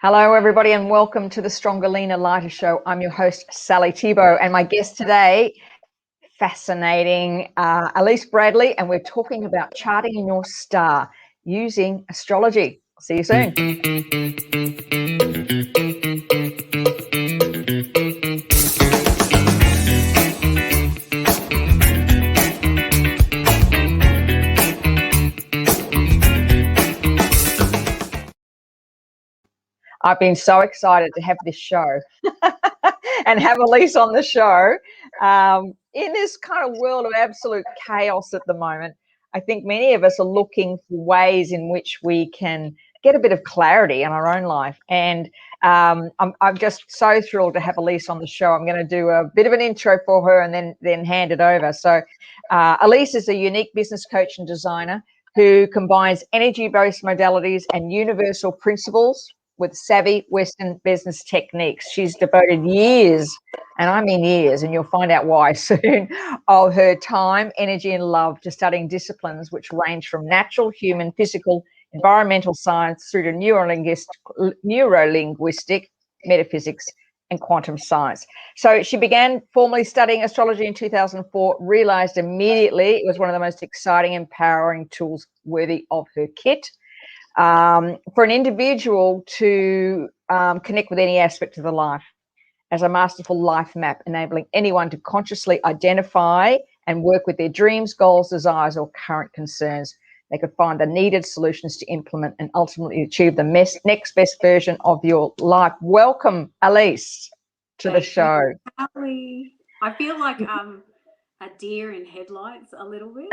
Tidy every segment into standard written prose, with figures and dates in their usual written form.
Hello, everybody, and welcome to the Stronger, Leaner, Lighter Show. I'm your host, Sally Thibault, and my guest today, fascinating, Alisse Bradley, and we're talking about charting in your star using astrology. See you soon. I've been so excited to have this show and have Elise on the show. In this kind of world of absolute chaos at the moment, I think many of us are looking for ways in which we can get a bit of clarity in our own life. And I'm just so thrilled to have Elise on the show. I'm going to do a bit of an intro for her and then hand it over. So Elise is a unique business coach and designer who combines energy-based modalities and universal principles with savvy Western business techniques. She's devoted years, and I mean years, and you'll find out why soon, of her time, energy, and love to studying disciplines which range from natural, human, physical, environmental science through to neurolinguistic, metaphysics, and quantum science. So she began formally studying astrology in 2004, realized immediately it was one of the most exciting, empowering tools worthy of her kit. For an individual to connect with any aspect of the life as a masterful life map, enabling anyone to consciously identify and work with their dreams, goals, desires, or current concerns. They could find the needed solutions to implement and ultimately achieve the next best version of your life. Welcome, Elise, to the show. Sally. I feel like a deer in headlights a little bit.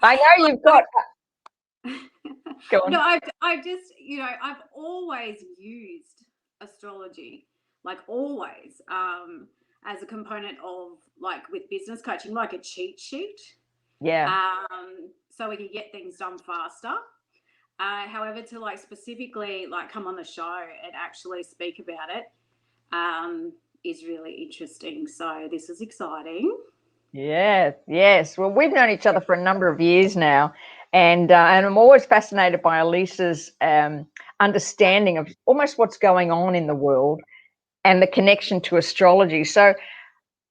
I know you've got. Go on. No, I just, I've always used astrology, like always, as a component of like with business coaching, like a cheat sheet. Yeah. So we could get things done faster. However, to like specifically like come on the show and actually speak about it is really interesting. So this is exciting. Yes. Well, we've known each other for a number of years now, and I'm always fascinated by Elise's understanding of almost what's going on in the world and the connection to astrology. So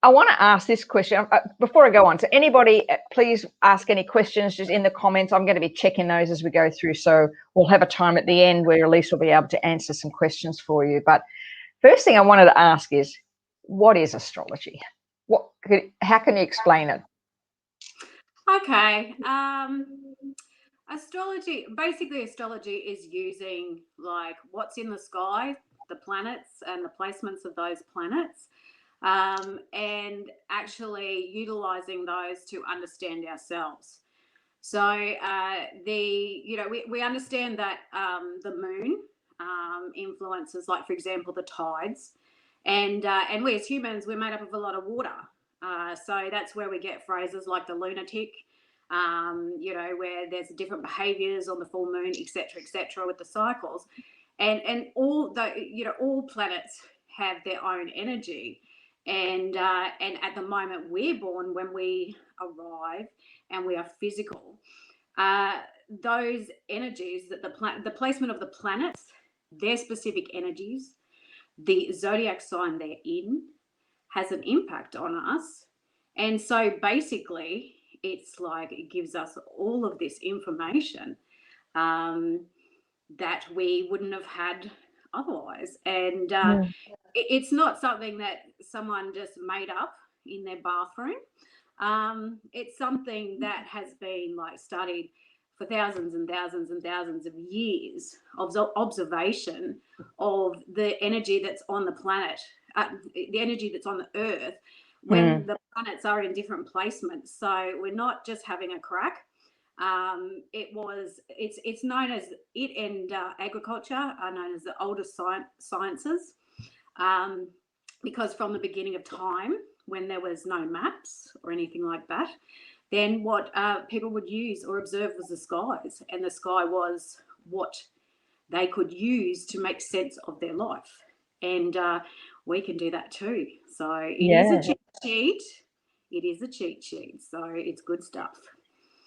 I want to ask this question before I go on. So anybody, please ask any questions just in the comments. I'm going to be checking those as we go through. So we'll have a time at the end where Elise will be able to answer some questions for you. But first thing I wanted to ask is, what is astrology? How can you explain it? Okay. Astrology is using like what's in the sky, the planets and the placements of those planets, and actually utilizing those to understand ourselves. So we understand that the moon influences, like for example, the tides, and we as humans, we're made up of a lot of water. So that's where we get phrases like the lunatic, where there's different behaviors on the full moon, etc., with the cycles, and all all planets have their own energy, and at the moment we're born, when we arrive and we are physical, those energies that the placement of the planets, their specific energies, the zodiac sign they're in, has an impact on us. And so basically it's like it gives us all of this information that we wouldn't have had otherwise. And it's not something that someone just made up in their bathroom. It's something that has been like studied for thousands and thousands and thousands of years of observation of the energy that's on the planet, the energy that's on the earth when the planets are in different placements. So we're not just having a crack. It's known as it, and agriculture are known as the oldest sciences, because from the beginning of time, when there was no maps or anything like that, then what people would use or observe was the skies, and the sky was what they could use to make sense of their life. And we can do that too. So it is a cheat sheet. It is a cheat sheet. So it's good stuff.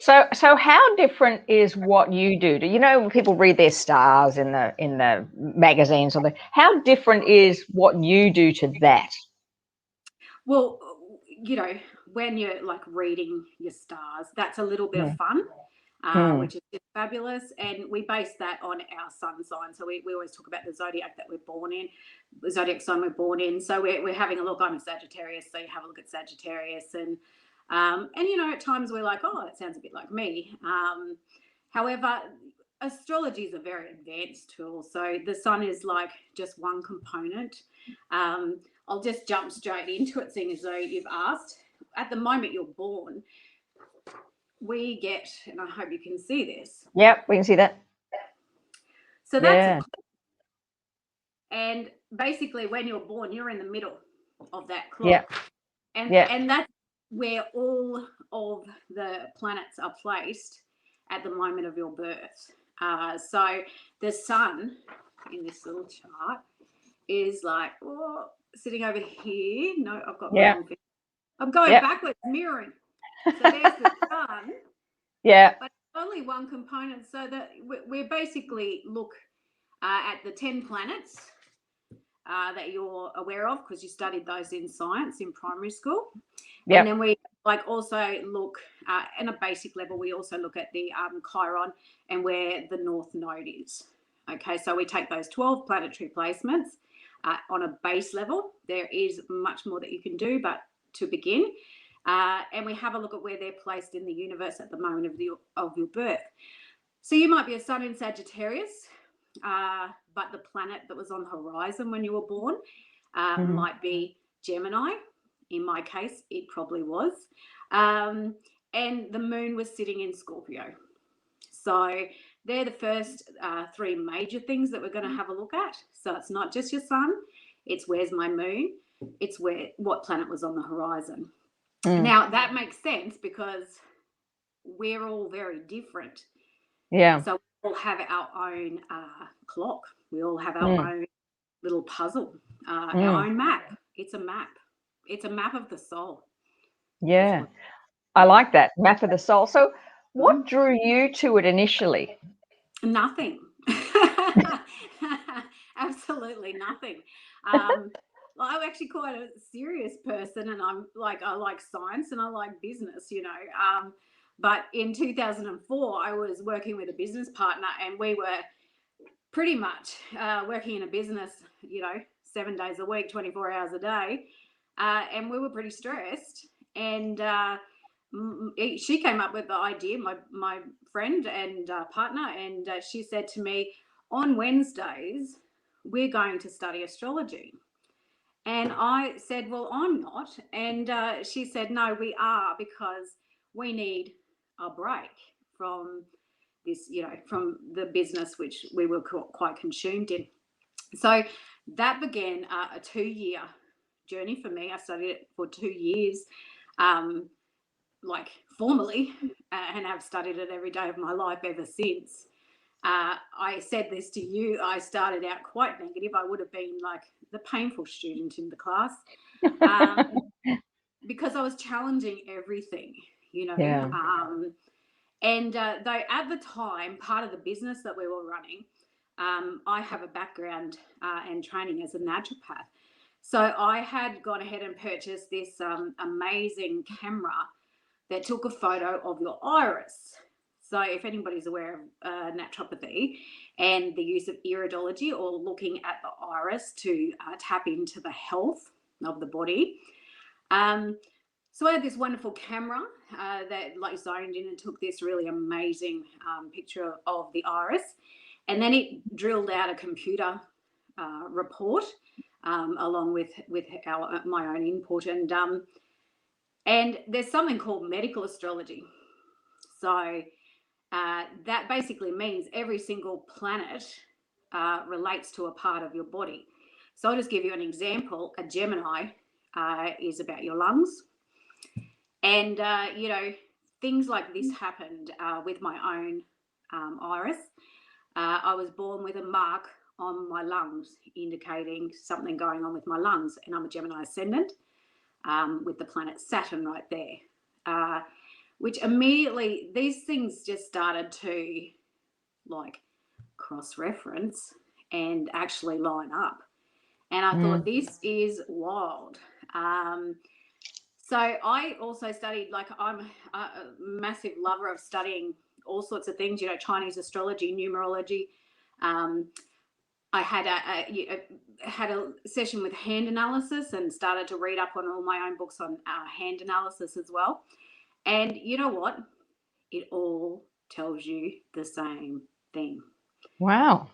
So how different is what you do? Do you know when people read their stars in the magazines or how different is what you do to that? Well, when you're like reading your stars, that's a little bit of fun, which is just fabulous. And we base that on our sun sign. So we always talk about the zodiac that we're born in, the zodiac sign we're born in. So we're having a look. I'm a Sagittarius, so you have a look at Sagittarius. And at times we're like, oh, that sounds a bit like me. However, astrology is a very advanced tool. So the sun is like just one component. I'll just jump straight into it, seeing as though you've asked. At the moment you're born, we get, and I hope you can see this. Yep, we can see that. So that's and basically when you're born, you're in the middle of that clock. Yeah. And that's where all of the planets are placed at the moment of your birth. So the sun in this little chart is like, sitting over here. No, I've got wrong thing. I'm going backwards, mirroring. So there's the sun. Yeah. But only one component. So that we basically look at the 10 planets that you're aware of, because you studied those in science in primary school. Yep. And then we also look at a basic level, we also look at the Chiron and where the North Node is. Okay, so we take those 12 planetary placements on a base level. There is much more that you can do, but to begin, and we have a look at where they're placed in the universe at the moment of your birth. So you might be a sun in Sagittarius, but the planet that was on the horizon when you were born might be Gemini. In my case, it probably was. And the moon was sitting in Scorpio. So they're the first three major things that we're going to have a look at. So it's not just your sun, it's where's my moon, it's what planet was on the horizon. Now that makes sense because we're all very different. Yeah. So we all have our own clock. We all have our own little puzzle, our own map. It's a map. It's a map of the soul. Yeah. I like that, map of the soul. So what drew you to it initially? Nothing. Absolutely nothing. I'm actually quite a serious person, and I like science and I like business, but in 2004, I was working with a business partner, and we were pretty much working in a business, 7 days a week, 24 hours a day, and we were pretty stressed. And she came up with the idea, my friend and partner, and she said to me, on Wednesdays, we're going to study astrology. And I said, well, I'm not. And she said, no, we are, because we need a break from this, from the business which we were quite consumed in. So that began a 2-year journey for me. I studied it for 2 years, formally, and I've studied it every day of my life ever since. I said this to you, I started out quite negative. I would have been like the painful student in the class, because I was challenging everything, Yeah. And though at the time, part of the business that we were running, I have a background and training as a naturopath. So I had gone ahead and purchased this amazing camera that took a photo of your iris. So if anybody's aware of naturopathy and the use of iridology, or looking at the iris to tap into the health of the body. So I had this wonderful camera that zoned in and took this really amazing picture of the iris. And then it drilled out a computer report along with my own input. And there's something called medical astrology. So that basically means every single planet relates to a part of your body. So I'll just give you an example. A Gemini is about your lungs. And, things like this happened with my own iris. I was born with a mark on my lungs, indicating something going on with my lungs. And I'm a Gemini ascendant with the planet Saturn right there. which immediately these things just started to like cross-reference and actually line up. And I thought, this is wild. So I also studied, like, I'm a massive lover of studying all sorts of things, Chinese astrology, numerology. I had a session with hand analysis and started to read up on all my own books on hand analysis as well. And you know what? It all tells you the same thing. Wow.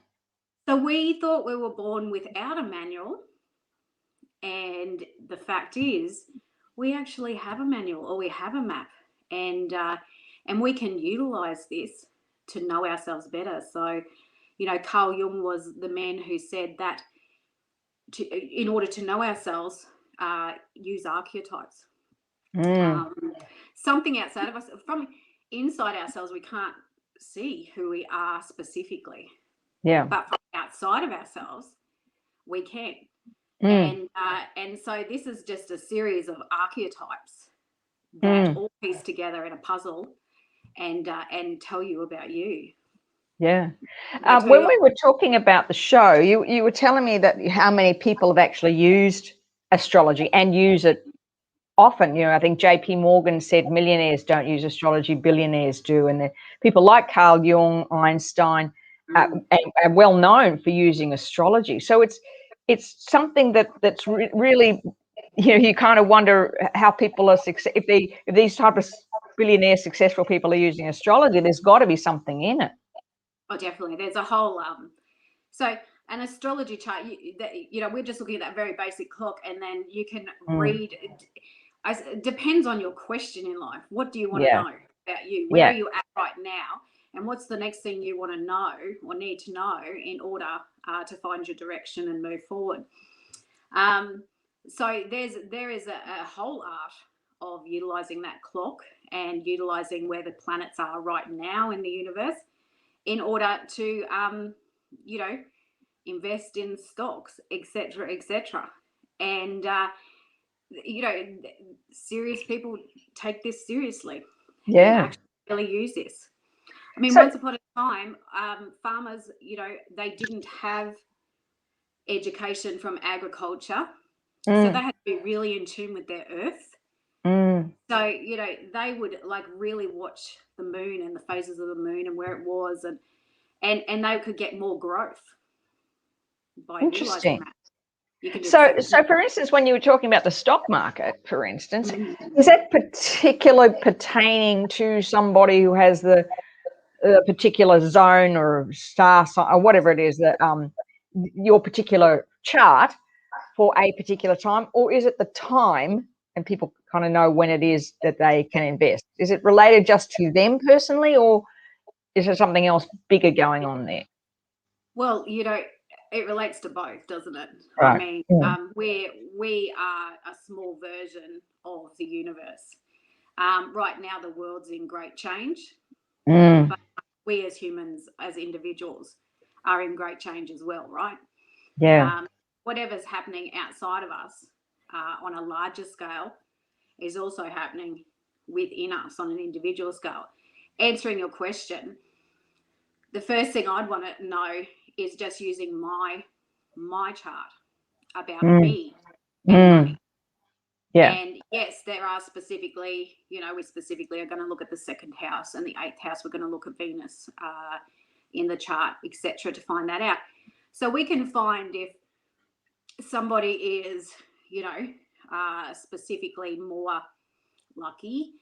So we thought we were born without a manual. And the fact is, we actually have a manual, or we have a map, and we can utilize this to know ourselves better. So, Carl Jung was the man who said that in order to know ourselves, use archetypes. Something outside of us, from inside ourselves, we can't see who we are specifically. Yeah. But from outside of ourselves, we can. And so this is just a series of archetypes that all piece together in a puzzle and tell you about you. Yeah. When we were talking about the show, you were telling me that how many people have actually used astrology and use it often. I think JP Morgan said millionaires don't use astrology, billionaires do. And people like Carl Jung, Einstein, are well known for using astrology. So it's something that's really, you kind of wonder how people are if these type of billionaire successful people are using astrology. There's got to be something in it. Oh, definitely. There's a whole so an astrology chart. We're just looking at that very basic clock, and then you can read. It depends on your question in life. What do you want to know about you? Where are you at right now? And what's the next thing you want to know or need to know in order to find your direction and move forward? So there is a whole art of utilizing that clock and utilizing where the planets are right now in the universe in order to, invest in stocks, etc., etc. And, serious people take this seriously. Yeah. And actually really use this. I mean, once upon a time, farmers, they didn't have education from agriculture. So they had to be really in tune with their earth. So, they would like really watch the moon and the phases of the moon and where it was, and they could get more growth by utilizing that. So for instance, when you were talking about the stock market, for instance, is that particular pertaining to somebody who has the particular zone or star sign or whatever it is that your particular chart for a particular time, or is it the time and people kind of know when it is that they can invest? Is it related just to them personally, or is there something else bigger going on there? Well, it relates to both, doesn't it? Right. I mean, we are a small version of the universe. Right now, the world's in great change, but we as humans, as individuals, are in great change as well, right? Yeah. Whatever's happening outside of us on a larger scale is also happening within us on an individual scale. Answering your question, the first thing I'd want to know is just using my chart about me and money. Yeah. And yes, there are specifically, we specifically are going to look at the second house and the 8th house. We're going to look at Venus in the chart, etc., to find that out. So we can find if somebody is, specifically more lucky,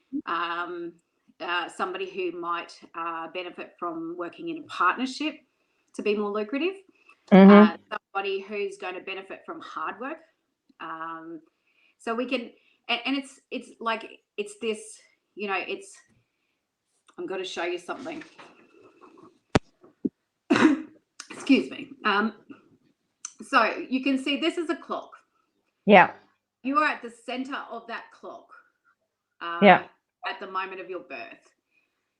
somebody who might benefit from working in a partnership to be more lucrative, somebody who's going to benefit from hard work. So we can, and it's like, it's this, I'm going to show you something. Excuse me. So you can see this is a clock. Yeah. You are at the center of that clock at the moment of your birth.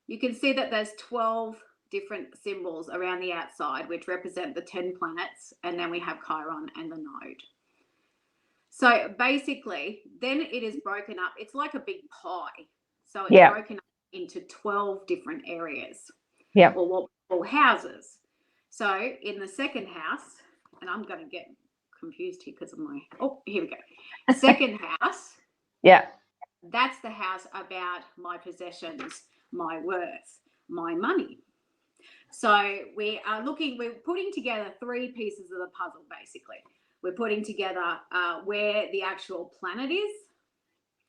You can see that there's 12 different symbols around the outside, which represent the 10 planets, and then we have Chiron and the node. So basically, then it is broken up. It's like a big pie. So it's broken up into 12 different areas. Yeah. Or what we call houses. So in the second house, and I'm going to get confused here because of my, here we go. Second house. Yeah. That's the house about my possessions, my worth, my money. So we're putting together 3 pieces of the puzzle, basically. We're putting together where the actual planet is.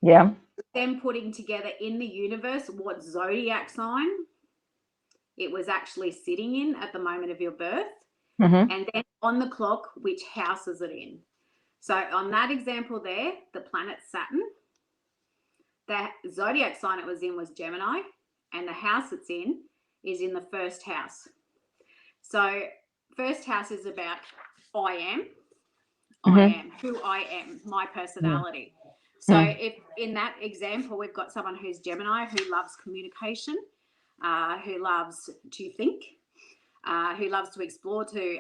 Yeah. Then putting together in the universe what zodiac sign it was actually sitting in at the moment of your birth. Mm-hmm. And then on the clock, which house is it in? So on that example there, the planet Saturn, the zodiac sign it was in was Gemini, and the house it's in is in the first house. So first house is about I am, who I am, my personality. So if in that example, we've got someone who's Gemini, who loves communication, who loves to think, who loves to explore, to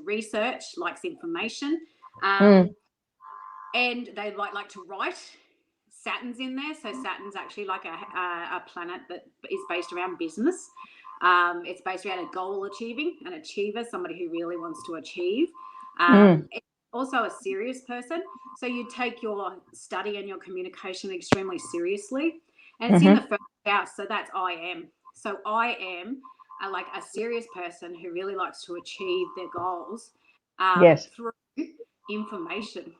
research, likes information, and they like to write. Saturn's in there, so Saturn's actually like a planet that is based around business. It's based around a goal achieving, an achiever, somebody who really wants to achieve. It's also a serious person, so you take your study and your communication extremely seriously, and it's in the first house, so that's I am. So I am like a serious person who really likes to achieve their goals through information,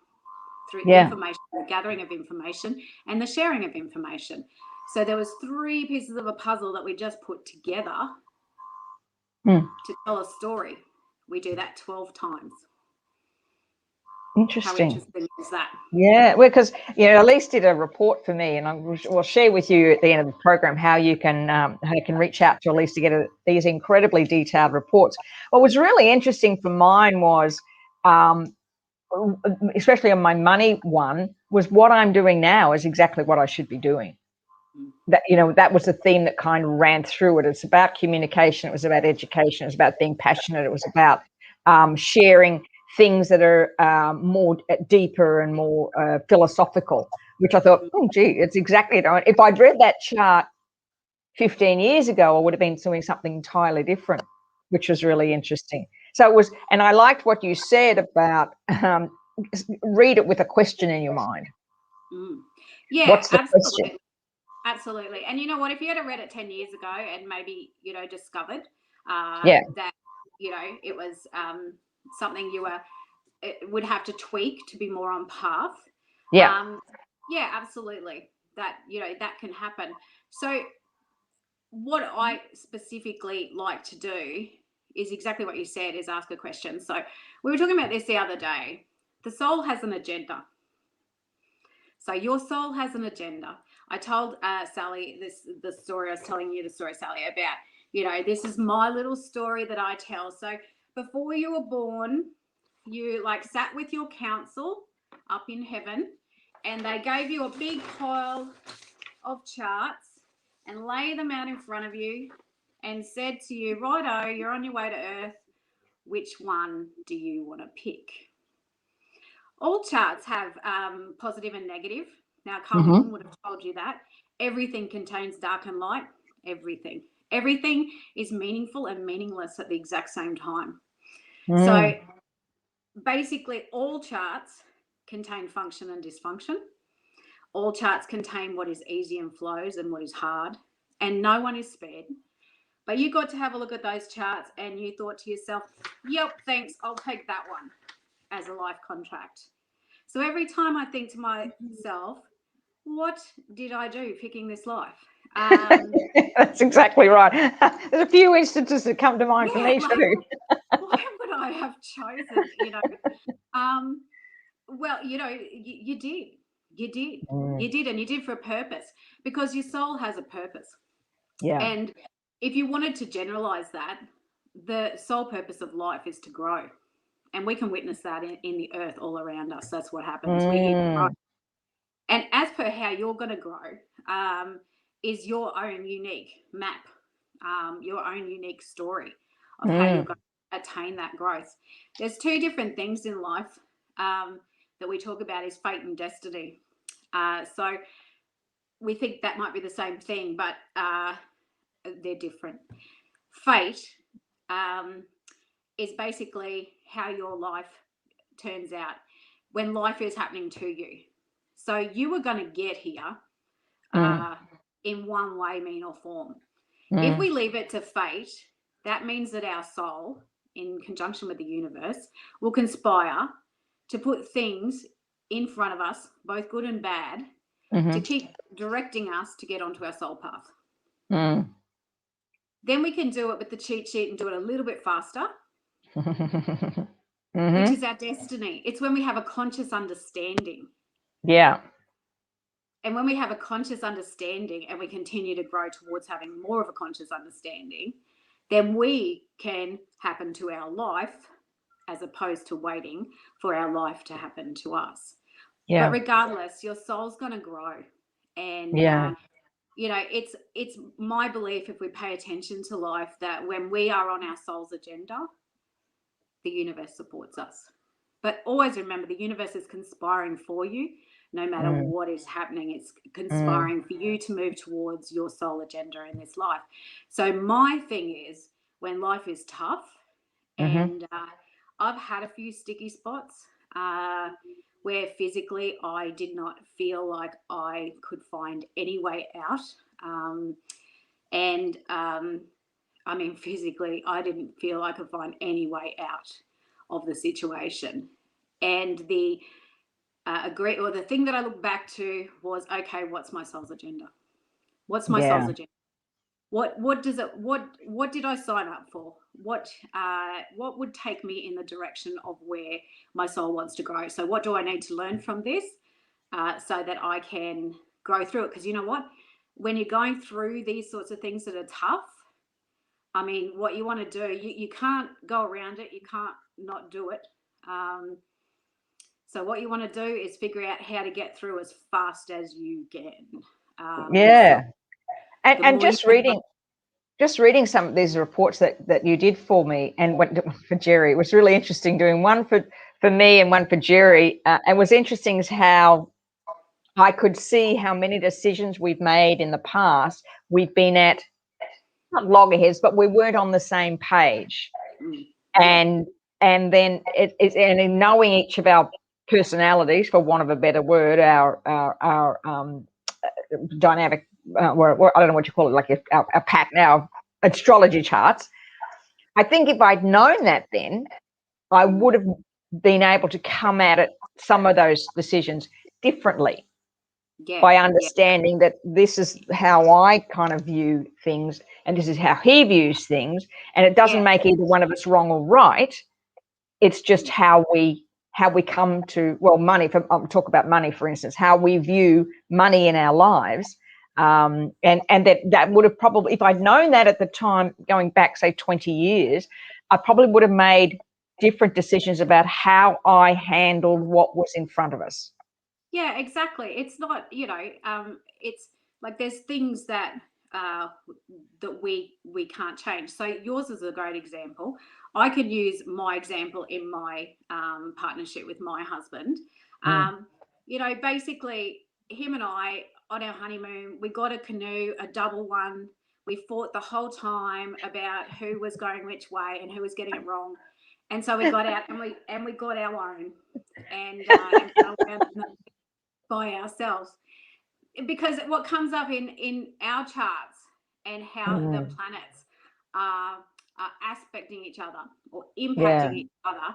information, the gathering of information and the sharing of information. So there was 3 pieces of a puzzle that we just put together to tell a story. We do that 12 times. Interesting. How interesting is that? Yeah, well, because Elise did a report for me, and I will share with you at the end of the program how you can reach out to Elise to get these incredibly detailed reports. What was really interesting for mine was, especially on my money one, was what I'm doing now is exactly what I should be doing. That was the theme that kind of ran through it. It's about communication. It was about education. It was about being passionate. It was about sharing things that are more deeper and more philosophical, which I thought, it's exactly it. If I'd read that chart 15 years ago, I would have been doing something entirely different, which was really interesting. So it was, and I liked what you said about read it with a question in your mind. Yeah, what's the absolutely. question? Absolutely. And you know what, if you had read it 10 years ago and maybe, discovered that, it was something it would have to tweak to be more on path. Yeah, absolutely. That, that can happen. So what I specifically like to do is exactly what you said, is ask a question. So we were talking about this the other day. The soul has an agenda. So your soul has an agenda. I told Sally the story. I was telling you the story, Sally, about, this is my little story that I tell. So before you were born, you sat with your council up in heaven, and they gave you a big pile of charts and lay them out in front of you and said to you, righto, you're on your way to Earth. Which one do you want to pick? All charts have positive and negative. Now, Carl would have told you that. Everything contains dark and light. Everything. Everything is meaningful and meaningless at the exact same time. So basically, all charts contain function and dysfunction. All charts contain what is easy and flows and what is hard. And no one is spared. But you got to have a look at those charts and you thought to yourself, yep, thanks, I'll take that one as a life contract. So every time I think to myself, what did I do picking this life? That's exactly right. There's a few instances that come to mind for me too. Why would I have chosen, well, you did. You did. You did, and you did for a purpose, because your soul has a purpose. Yeah. And if you wanted to generalize that, the sole purpose of life is to grow. And we can witness that in the earth all around us. That's what happens. We grow. And as per how you're going to grow is your own unique map, your own unique story of how you're going to attain that growth. There's 2 different things in life that we talk about, is fate and destiny. So we think that might be the same thing, but they're different. Fate is basically how your life turns out when life is happening to you. So you were going to get here in one way, mean, or form. If we leave it to fate, that means that our soul, in conjunction with the universe, will conspire to put things in front of us, both good and bad, to keep directing us to get onto our soul path. Then we can do it with the cheat sheet and do it a little bit faster, which is our destiny. It's when we have a conscious understanding. Yeah. And when we have a conscious understanding and we continue to grow towards having more of a conscious understanding, then we can happen to our life as opposed to waiting for our life to happen to us. Yeah. But regardless, your soul's going to grow. And, you know, it's my belief, if we pay attention to life, that when we are on our soul's agenda, the universe supports us. But always remember, the universe is conspiring for you. No matter what is happening, it's conspiring for you to move towards your soul agenda in this life. So my thing is, when life is tough, and I've had a few sticky spots where physically I did not feel like I could find any way out. I mean, physically, I didn't feel I could find any way out of the situation. And the the thing that I look back to was, okay, what's my soul's agenda? What's my soul's agenda? What did I sign up for? What would take me in the direction of where my soul wants to grow? So what do I need to learn from this so that I can grow through it? Because you know what? When you're going through these sorts of things that are tough, I mean, what you want to do, you can't go around it. You can't not do it. So what you want to do is figure out how to get through as fast as you can. And just reading some of these reports that you did for me and for Jerry, it was really interesting doing one for me and one for Jerry. It was interesting as how I could see how many decisions we've made in the past, we've been at, not loggerheads, but we weren't on the same page. And then and in knowing each of our personalities, for want of a better word, our dynamic, I don't know what you call it, like our pattern, our astrology charts. I think if I'd known that then, I would have been able to come at it, some of those decisions differently, by understanding that this is how I kind of view things and this is how he views things, and it doesn't make either one of us wrong or right. It's just how we come to, well, money. I'll talk about money, for instance, how we view money in our lives, and that would have probably, if I'd known that at the time, going back say 20 years, I probably would have made different decisions about how I handled what was in front of us. Yeah, exactly. It's not, you know, it's like there's things that that we can't change. So yours is a great example. I could use my example in my partnership with my husband. You know, basically, him and I on our honeymoon, we got a canoe, a double one. We fought the whole time about who was going which way and who was getting it wrong. And so we got out and we got our own and go around by ourselves, because what comes up in our charts and how the planets are aspecting each other or impacting each other,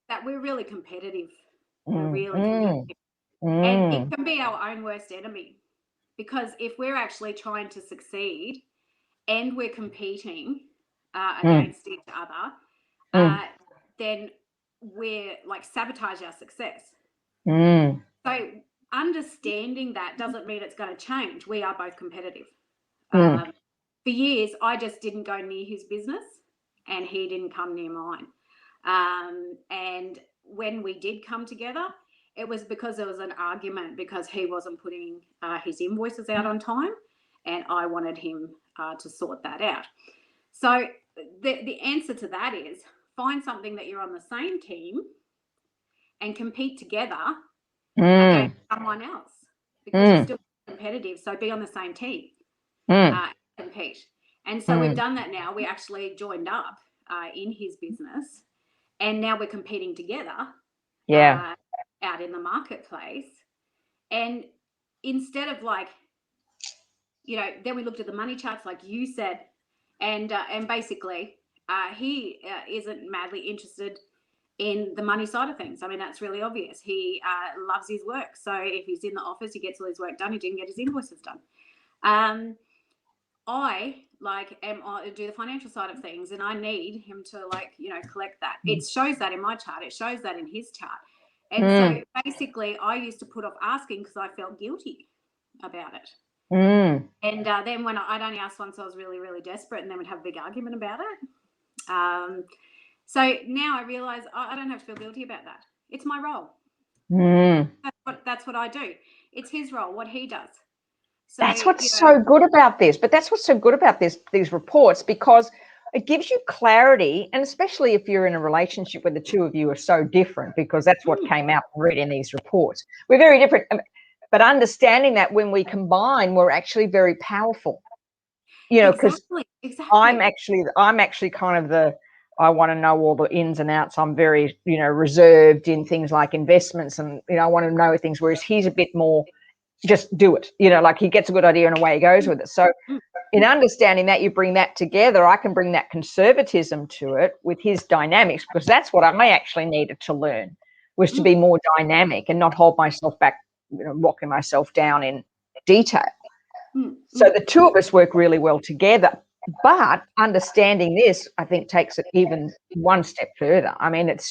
that we're really competitive. We're really competitive. And it can be our own worst enemy, because if we're actually trying to succeed and we're competing against each other, then we're like sabotage our success. So understanding that doesn't mean it's going to change. We are both competitive. For years, I just didn't go near his business and he didn't come near mine. And when we did come together, it was because there was an argument, because he wasn't putting his invoices out on time and I wanted him to sort that out. So the answer to that is find something that you're on the same team and compete together against someone else, because you're still competitive. So be on the same team, compete. And so we've done that now. We actually joined up in his business, and now we're competing together out in the marketplace. And instead of like, then we looked at the money charts, like you said, and basically he isn't madly interested in the money side of things. I mean, that's really obvious. He loves his work. So if he's in the office, he gets all his work done. He didn't get his invoices done. I do the financial side of things, and I need him to collect that. It shows that in my chart. It shows that in his chart. And so basically I used to put off asking because I felt guilty about it. And then when I'd only ask once, I was really, really desperate, and then we'd have a big argument about it. So now I realize I don't have to feel guilty about that. It's my role. That's what I do. It's his role, what he does. So, that's what's so good about this. But that's what's so good about these reports, because it gives you clarity, and especially if you're in a relationship where the two of you are so different, because that's what came out reading these reports. We're very different, but understanding that when we combine, we're actually very powerful. Because exactly. I'm actually kind of I want to know all the ins and outs. I'm very, reserved in things like investments, and I want to know things. Whereas he's a bit more, just do it. Like he gets a good idea and away he goes with it. So, in understanding that, you bring that together. I can bring that conservatism to it with his dynamics, because that's what I actually needed to learn, was to be more dynamic and not hold myself back, rocking myself down in detail. So the two of us work really well together. But understanding this, I think, takes it even one step further. I mean, it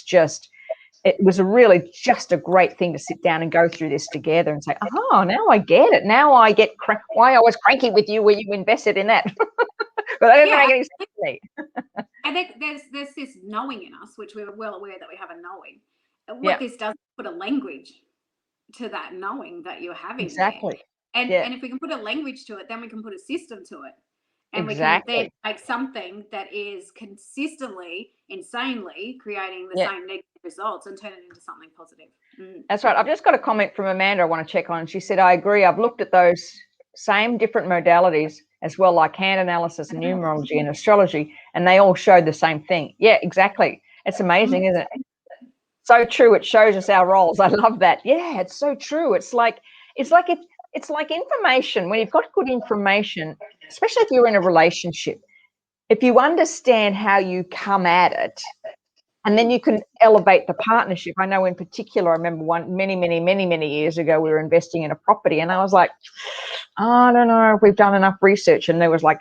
was really just a great thing to sit down and go through this together and say, oh, now I get it. Now I get why I was cranky with you where you invested in that. But I didn't make any sense to me. And there's this knowing in us, which we're well aware that we have a knowing. What this does is put a language to that knowing that you're having. Exactly. There. And if we can put a language to it, then we can put a system to it. And we can then make something that is consistently, insanely creating the same negative results and turn it into something positive. That's right. I've just got a comment from Amanda I want to check on. She said, I agree. I've looked at those same different modalities as well, like hand analysis and numerology and astrology, and they all show the same thing. Yeah, exactly. It's amazing, isn't it? So true. It shows us our roles. I love that. Yeah, it's so true. It's like information. When you've got good information, especially if you're in a relationship, if you understand how you come at it, and then you can elevate the partnership. I know in particular, I remember many years ago, we were investing in a property, and I was like, I don't know if we've done enough research. And there was like,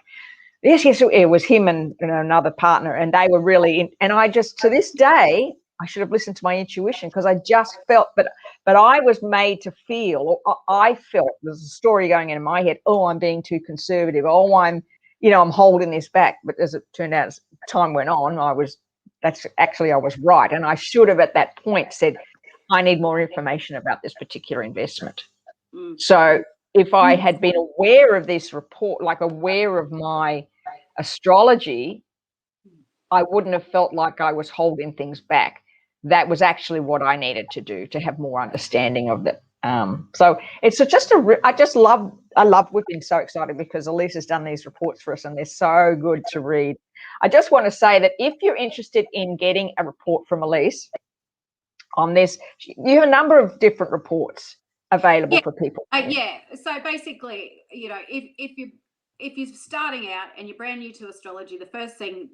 yes, it was him and another partner, and they were really and I just, to this day, I should have listened to my intuition, because I just felt, but I was made to feel, or I felt, there's a story going in my head, oh, I'm being too conservative, oh, I'm holding this back. But as it turned out, as time went on, I was right. And I should have at that point said, I need more information about this particular investment. So if I had been aware of this report, like aware of my astrology, I wouldn't have felt like I was holding things back. That was actually what I needed to do to have more understanding of it. So it's just I love, we've been so excited because Elise has done these reports for us, and they're so good to read. I just want to say that if you're interested in getting a report from Elise on this, you have a number of different reports available for people. So basically, if you're starting out and you're brand new to astrology, the first thing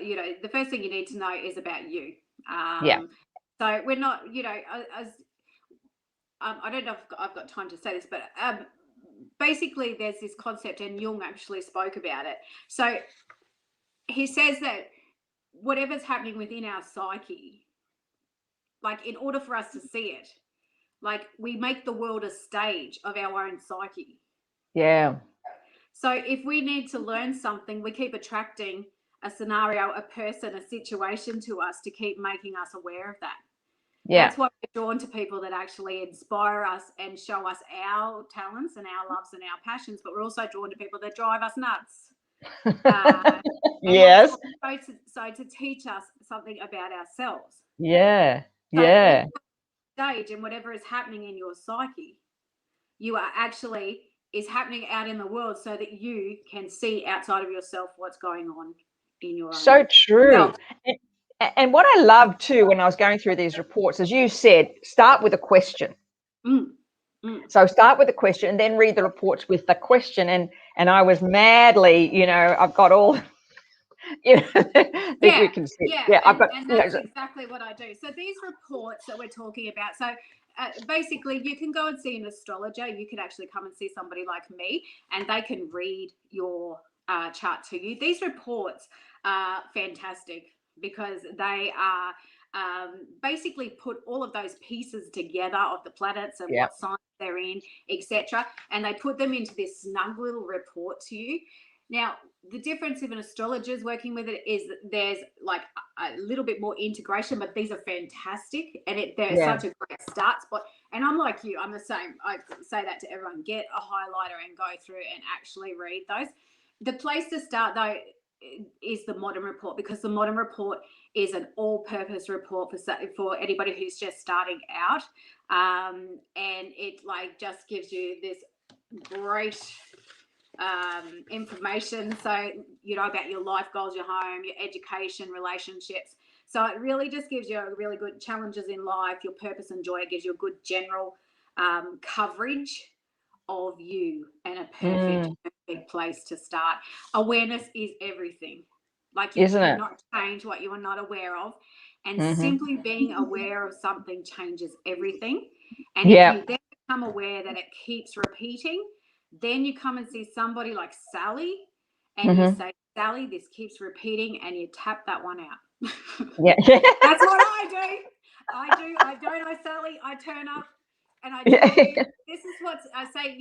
you need to know is about you. So we're not, I don't know if I've got time to say this, but basically there's this concept, and Jung actually spoke about it. So he says that whatever's happening within our psyche, like in order for us to see it, like we make the world a stage of our own psyche. Yeah. So if we need to learn something, we keep attracting a scenario, a person, a situation to us to keep making us aware of that. Yeah. That's why we're drawn to people that actually inspire us and show us our talents and our loves and our passions, but we're also drawn to people that drive us nuts. Yes. So to teach us something about ourselves. Yeah. So stage and whatever is happening in your psyche, you are actually is happening out in the world, so that you can see outside of yourself what's going on in your own So true. self. And what I love too, when I was going through these reports, as you said, start with a question. So start with a question and then read the reports with the question. And I was madly, I've got all, that you can see. Yeah, and that's exactly what I do. So these reports that we're talking about, so basically you can go and see an astrologer. You could actually come and see somebody like me, and they can read your chart to you. These reports are fantastic because they are basically put all of those pieces together of the planets and what signs they're in, etc., and they put them into this snug little report to you. Now, the difference if an astrologer is working with it is that there's like a little bit more integration, but these are fantastic, and they're such a great start spot. And I'm like you, I'm the same. I say that to everyone: get a highlighter and go through and actually read those. The place to start though is the modern report, because the modern report is an all-purpose report for anybody who's just starting out, and it like just gives you this great information, so about your life goals, your home, your education, relationships. So it really just gives you a really good challenges in life, your purpose and joy. It gives you a good general coverage of you, and a perfect place to start. Awareness is everything. Like, you cannot change what you are not aware of, and simply being aware of something changes everything. And if you then become aware that it keeps repeating, then you come and see somebody like Sally, and you say, Sally, this keeps repeating, and you tap that one out. That's what I do. I don't know Sally. I turn up and I tell you, this is what I say,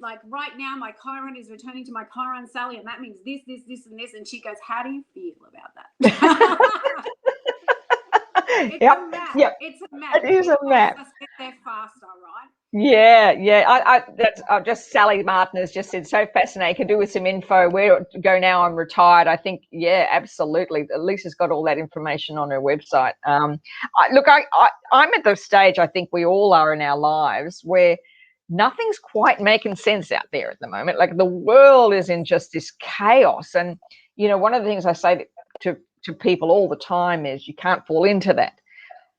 like right now my Chiron is returning to my Chiron, Sally, and that means this, and this. And she goes, how do you feel about that? It's a map. It's a map. It is a map. Let's get there faster, right? I just Sally Martin has just said, so fascinating. Could do with some info. Where to go now? I'm retired. I think, absolutely. Elise has got all that information on her website. I'm at the stage I think we all are in our lives where nothing's quite making sense out there at the moment. Like, the world is in just this chaos, and one of the things I say to people all the time is you can't fall into that.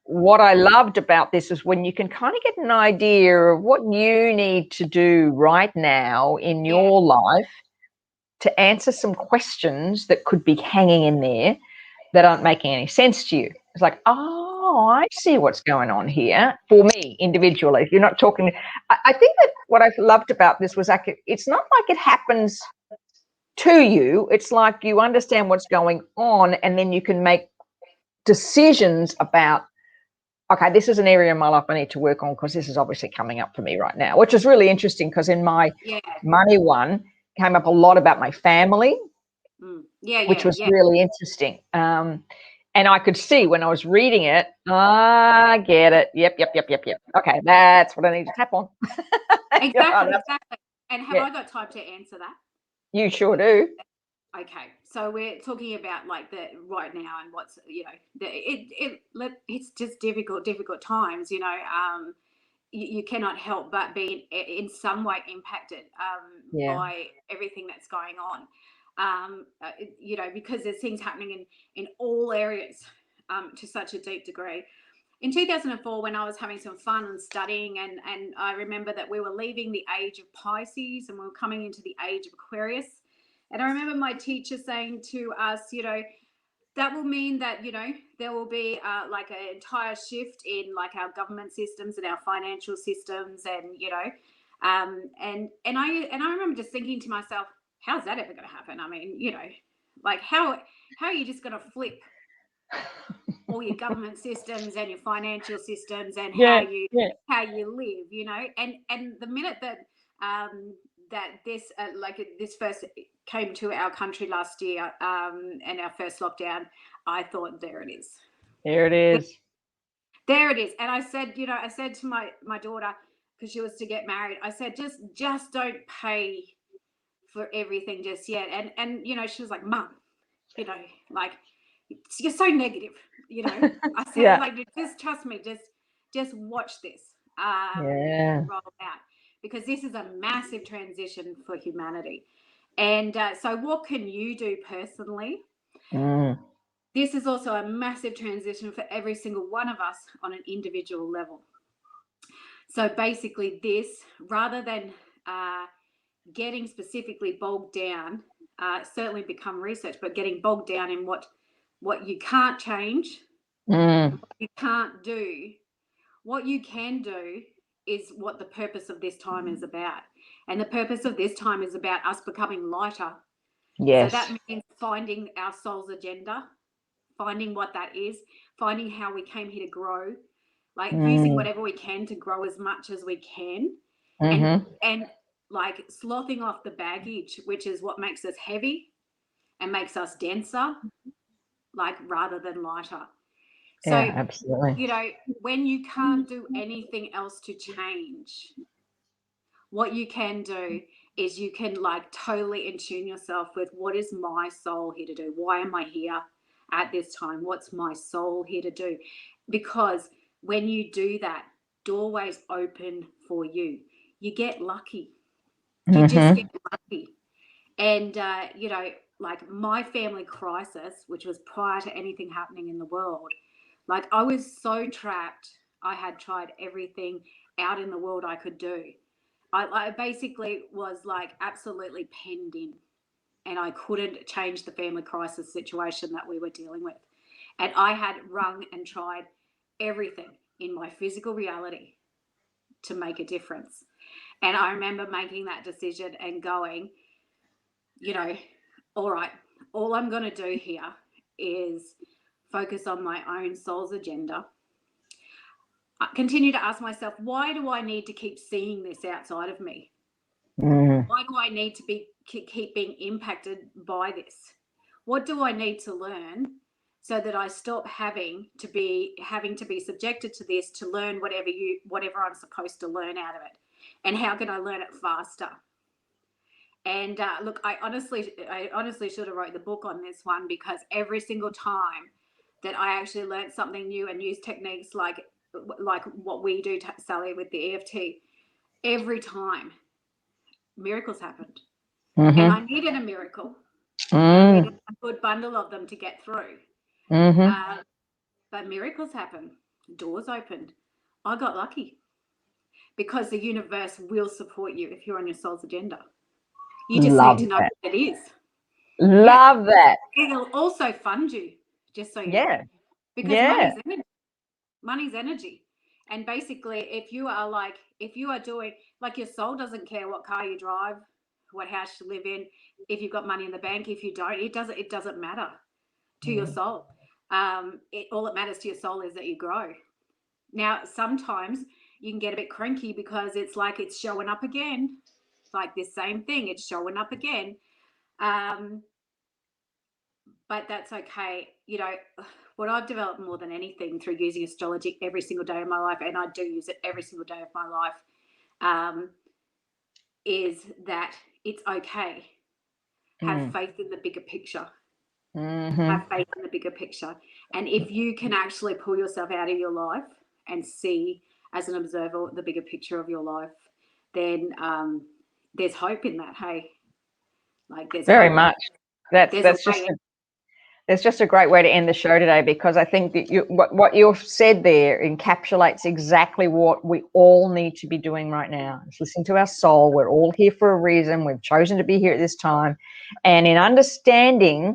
What I loved about this is when you can kind of get an idea of what you need to do right now in your life to answer some questions that could be hanging in there that aren't making any sense to you. It's like, oh, I see what's going on here for me individually. If you're not talking, I think that what I loved about this was like, it's not like it happens to you. It's like you understand what's going on, and then you can make decisions about, okay, this is an area in my life I need to work on, because this is obviously coming up for me right now, which is really interesting, because in my money one came up a lot about my family, which was really interesting. And I could see when I was reading it, I get it. Yep. Okay, that's what I need to tap on. Exactly. And have I got time to answer that? You sure do. Okay, so we're talking about like the right now, and what's it's just difficult times. You cannot help but be in some way impacted by everything that's going on. Because there's things happening in all areas to such a deep degree. In 2004, when I was having some fun and studying, and I remember that we were leaving the age of Pisces and we were coming into the age of Aquarius. And I remember my teacher saying to us, that will mean that, there will be like an entire shift in like our government systems and our financial systems, and, and I remember just thinking to myself, how's that ever going to happen? I mean, like how are you just going to flip all your government systems and your financial systems and how you live, and the minute that that this first came to our country last year, and our first lockdown, I thought, there it is. There it is. And I said, I said to my daughter, because she was to get married, I said, just don't pay for everything just yet. And she was like, Mum, like, you're so negative, I said, like, just trust me, just watch this roll out. because this is a massive transition for humanity. And so what can you do personally? This is also a massive transition for every single one of us on an individual level. So basically this, rather than getting specifically bogged down, certainly become research, but getting bogged down in what you can't change, what you can't do, what you can do is what the purpose of this time is about. And the purpose of this time is about us becoming lighter. Yes. So that means finding our soul's agenda, finding what that is, finding how we came here to grow, like using whatever we can to grow as much as we can, and like slothing off the baggage, which is what makes us heavy and makes us denser, like rather than lighter. So, yeah, absolutely. you know, when you can't do anything else to change, what you can do is you can like totally in tune yourself with what is my soul here to do? Why am I here at this time? What's my soul here to do? Because when you do that, doorways open for you. You get lucky. You just get lucky. And, you know, like my family crisis, which was prior to anything happening in the world, like I was so trapped. I had tried everything out in the world I could do. I basically was like absolutely penned in, and I couldn't change the family crisis situation that we were dealing with. And I had wrung and tried everything in my physical reality to make a difference. And I remember making that decision and going, you know, all right, all I'm going to do here is focus on my own soul's agenda. I continue to ask myself, why do I need to keep seeing this outside of me? Why do I need to keep being impacted by this? What do I need to learn so that I stop having to be subjected to this to learn whatever I'm supposed to learn out of it? And how can I learn it faster? And look, I honestly should have wrote the book on this one, because every single time that I actually learned something new and used techniques like what we do, Sally, with the EFT, every time miracles happened. And I needed a miracle. I needed a good bundle of them to get through. But miracles happen. Doors opened. I got lucky, because the universe will support you if you're on your soul's agenda. You just need to know what it is. Love that. It'll also fund you, just so you know. Because money's energy. And basically, if you are doing, like, your soul doesn't care what car you drive, what house you live in, if you've got money in the bank, if you don't, it doesn't matter to your soul. All that matters to your soul is that you grow. Now, sometimes you can get a bit cranky because it's like it's showing up again. It's like this same thing, it's showing up again. But that's okay. You know, what I've developed more than anything through using astrology every single day of my life, and I do use it every single day of my life, is that it's okay. Have faith in the bigger picture. Have faith in the bigger picture. And if you can actually pull yourself out of your life and see as an observer the bigger picture of your life, then there's hope in that. Hey, like, there's very hope. much. That's just a great way to end the show today, because I think that what you've said there encapsulates exactly what we all need to be doing right now. It's listening to our soul. We're all here for a reason. We've chosen to be here at this time. And in understanding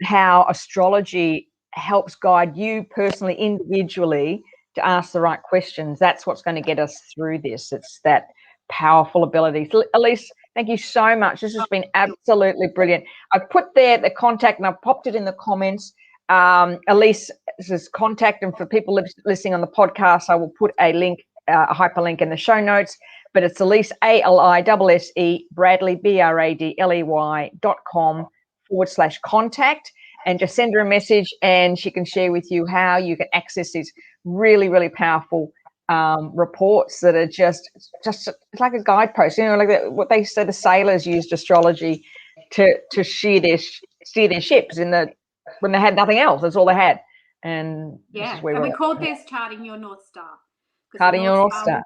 how astrology helps guide you personally, individually, to ask the right questions, that's what's going to get us through this. It's that powerful ability. So, Elise, thank you so much. This has been absolutely brilliant. I've put there the contact, and I've popped it in the comments. Elise's contact, and for people listening on the podcast, I will put a link, a hyperlink in the show notes. But it's Elise, ALISSE, Bradley, BRADLEY.com/contact, and just send her a message, and she can share with you how you can access these really, really powerful reports that are just it's like a guidepost, you know, like what they say the sailors used astrology to steer their ships when they had nothing else. That's all they had. And we called this charting your North Star. Charting your North Star.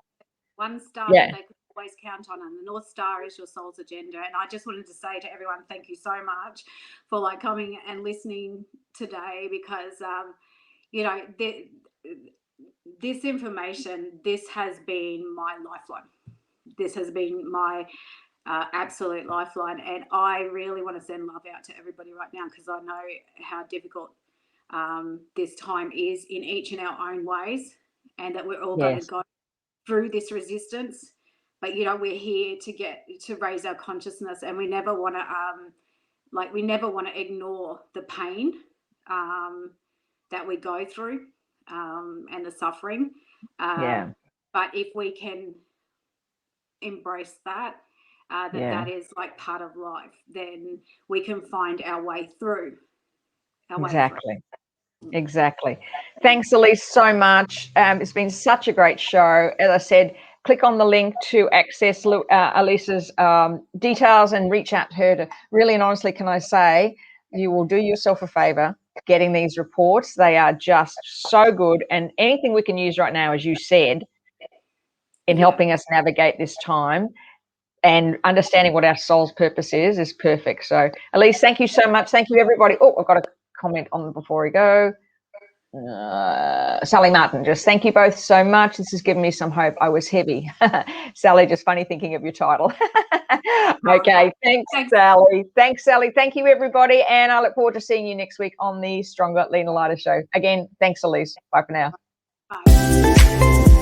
One star that they could always count on, and the North Star is your soul's agenda. And I just wanted to say to everyone, thank you so much for like coming and listening today, because you know, this information, this has been my lifeline. This has been my absolute lifeline, and I really want to send love out to everybody right now, because I know how difficult this time is in each and our own ways, and that we're all going to go through this resistance. But you know, we're here to raise our consciousness, and we never want to ignore the pain that we go through and the suffering. But if we can embrace that, that is like part of life, then we can find our way through. Exactly. Thanks, Elise, so much. It's been such a great show. As I said, click on the link to access Elise's details and reach out to her. Really and honestly, can I say, you will do yourself a favor getting these reports. They are just so good, and anything we can use right now, as you said, in helping us navigate this time and understanding what our soul's purpose is perfect. So, Elise, thank you so much. Thank you, everybody. Oh, I've got a comment on before we go. Sally Martin, just thank you both so much. This has given me some hope. I was heavy. Sally, just funny thinking of your title. Okay, thanks, Sally. Thanks, Sally. Thank you, everybody. And I look forward to seeing you next week on the Stronger, Leaner, Lighter show. Again, thanks, Elise. Bye for now. Bye.